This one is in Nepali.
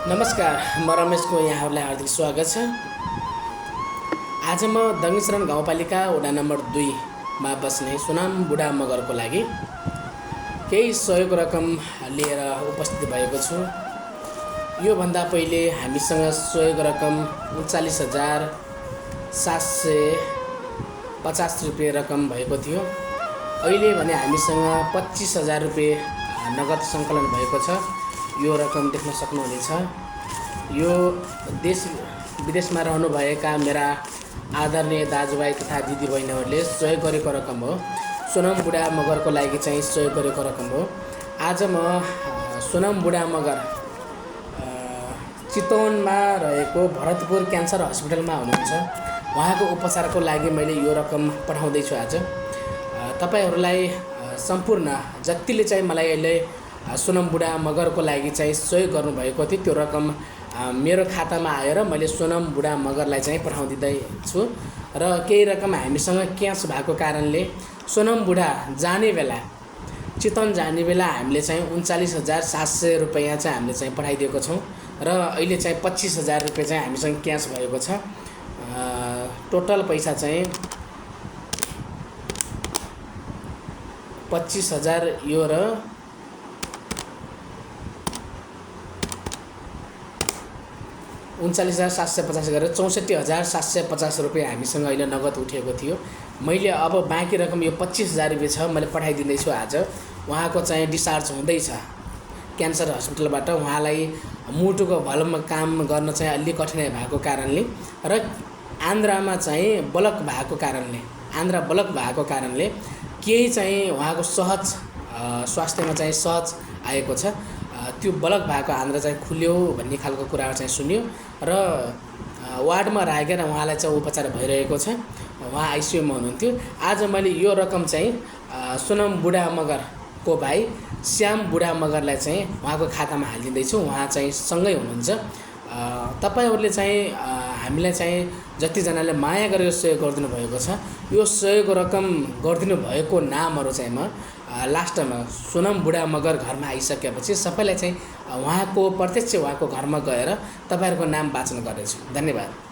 नमस्कार, म रमेशको यहाँहरूलाई हार्दिक स्वागत छ। आज म दङ्गीशरण गाउँपालिका वडा नम्बर 2 मा बस्ने सोनाम बुढा मगरको लागि केही सहयोग रकम लिएर उपस्थित भएको छु। योभन्दा पहिले हामीसँग सहयोग रकम 39,750 रुपियाँ रकम भएको थियो। अहिले भने हामीसँग 25,000 रुपियाँ नगद सङ्कलन भएको छ। यो रकम देख्न सक्नुहुनेछ। यो देश विदेशमा रहनुभएका मेरा आदरणीय दाजुभाइ तथा दिदीबहिनीहरूले सहयोग गरेको रकम हो। सोनाम बुढा मगरको लागि चाहिँ सहयोग गरेको रकम हो। आज म सोनाम बुढा मगर चितवनमा रहेको भरतपुर क्यान्सर हस्पिटलमा हुनुहुन्छ। उहाँको उपचारको लागि मैले यो रकम पठाउँदैछु। आज तपाईहरूलाई सम्पूर्ण जतिले चाहिँ मलाई अहिले सोनाम बुढा मगरको लागि चाहिँ सहयोग गर्नुभएको थियो त्यो रकम मेरो खातामा आएर मैले सोनाम बुढा मगरलाई चाहिँ पठाउँदैछु। र केही रकम हामीसँग क्यास भएको कारणले सोनाम बुढा जाने बेला चितवन जाने बेला हामीले चाहिँ 39,700 रुपियाँ चाहिँ हामीले चाहिँ पठाइदिएको छौँ। र अहिले चाहिँ 25,000 रुपियाँ चाहिँ हामीसँग क्यास भएको छ। टोटल पैसा चाहिँ 25,000 यो र 39,750 गरेर 64,750 रुपियाँ हामीसँग अहिले नगद उठेको थियो। मैले अब बाँकी रकम यो 25,000 रुपियाँ छ, मैले पठाइदिँदैछु। आज उहाँको चाहिँ डिस्चार्ज हुँदैछ क्यान्सर हस्पिटलबाट। उहाँलाई मुटुको भलमा काम गर्न चाहिँ अलि कठिनाइ भएको कारणले र आन्द्रामा चाहिँ ब्लक भएको कारणले केही चाहिँ उहाँको सहज स्वास्थ्यमा चाहिँ सहज आएको छ। त्यो ब्लक भएको आन्द्रा चाहिँ खुल्यो भन्ने खालको कुराहरू चाहिँ सुन्यो र वार्डमा राखेर उहाँलाई चाहिँ उपचार भइरहेको छ। उहाँ आइसियुमा हुनुहुन्थ्यो। आज मैले यो रकम चाहिँ सोनाम बुढा मगरको भाइ श्याम बुढा मगरलाई चाहिँ उहाँको खातामा हालिदिँदैछु। उहाँ चाहिँ सँगै हुनुहुन्छ। तपाईहरूले चाहिँ हामीलाई चाहिँ जतिजनाले माया गरेर सहयोग गरिदिनु भएको छ, यो सहयोग रकम गरिदिनु भएको नामहरू चाहिँ म लास्टमा सोनाम बुढा मगर घरमा आइसकेपछि सबैलाई चाहिँ उहाँको प्रत्यक्ष उहाँको घरमा गएर तपाईँहरूको नाम वाचन गर्नेछु। धन्यवाद।